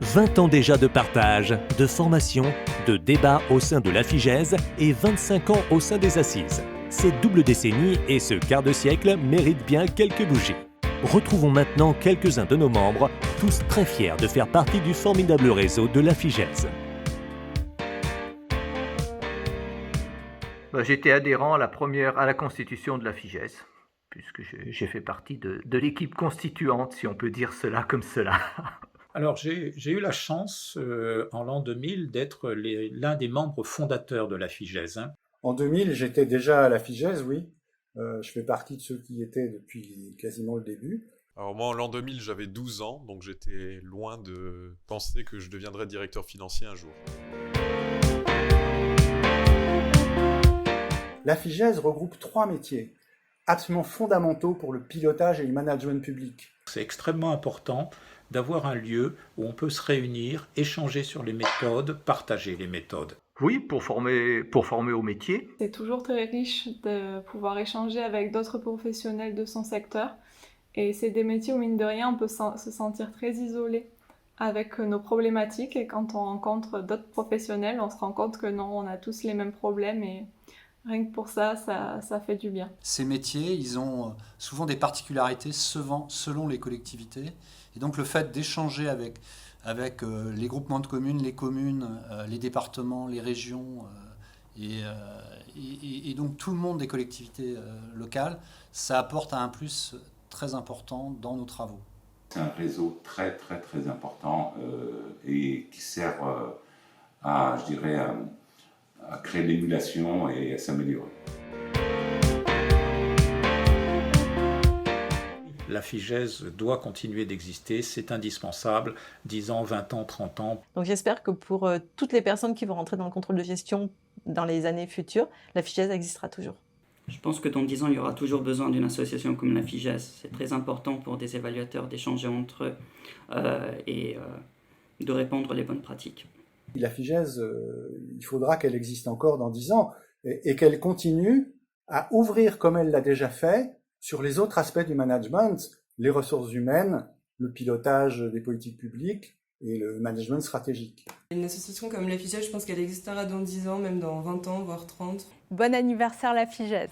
20 ans déjà de partage, de formation, de débat au sein de la FIGEZ et 25 ans au sein des Assises. Cette double décennie et ce quart de siècle méritent bien quelques bougies. Retrouvons maintenant quelques-uns de nos membres, tous très fiers de faire partie du formidable réseau de la FIGEZ. J'étais adhérent à la constitution de la FIGEZ, puisque j'ai fait partie de l'équipe constituante, si on peut dire cela comme cela. Alors j'ai eu la chance en l'an 2000 d'être l'un des membres fondateurs de la FIGEZ. En 2000, j'étais déjà à la FIGEZ, oui. Je fais partie de ceux qui y étaient depuis quasiment le début. Alors moi, en l'an 2000, j'avais 12 ans, donc j'étais loin de penser que je deviendrais directeur financier un jour. La FIGEZ regroupe 3 métiers, absolument fondamentaux pour le pilotage et le management public. C'est extrêmement important d'avoir un lieu où on peut se réunir, échanger sur les méthodes, partager les méthodes. Oui, pour former au métier. C'est toujours très riche de pouvoir échanger avec d'autres professionnels de son secteur. Et c'est des métiers où, mine de rien, on peut se sentir très isolé avec nos problématiques. Et quand on rencontre d'autres professionnels, on se rend compte que non, on a tous les mêmes problèmes. Et rien que pour ça, ça fait du bien. Ces métiers, ils ont souvent des particularités selon les collectivités. Et donc le fait d'échanger avec les groupements de communes, les communes, les départements, les régions et donc tout le monde des collectivités locales, ça apporte un plus très important dans nos travaux. C'est un réseau très très très important et qui sert à créer de l'émulation et à s'améliorer. La FIGEZ doit continuer d'exister, c'est indispensable, 10 ans, 20 ans, 30 ans. Donc j'espère que pour toutes les personnes qui vont rentrer dans le contrôle de gestion dans les années futures, la FIGEZ existera toujours. Je pense que dans 10 ans, il y aura toujours besoin d'une association comme la FIGEZ. C'est très important pour des évaluateurs d'échanger entre eux et de répandre les bonnes pratiques. La FIGEZ, il faudra qu'elle existe encore dans 10 ans et qu'elle continue à ouvrir comme elle l'a déjà fait sur les autres aspects du management, les ressources humaines, le pilotage des politiques publiques et le management stratégique. Une association comme la FIGEZ, je pense qu'elle existera dans 10 ans, même dans 20 ans, voire 30. Bon anniversaire la FIGEZ.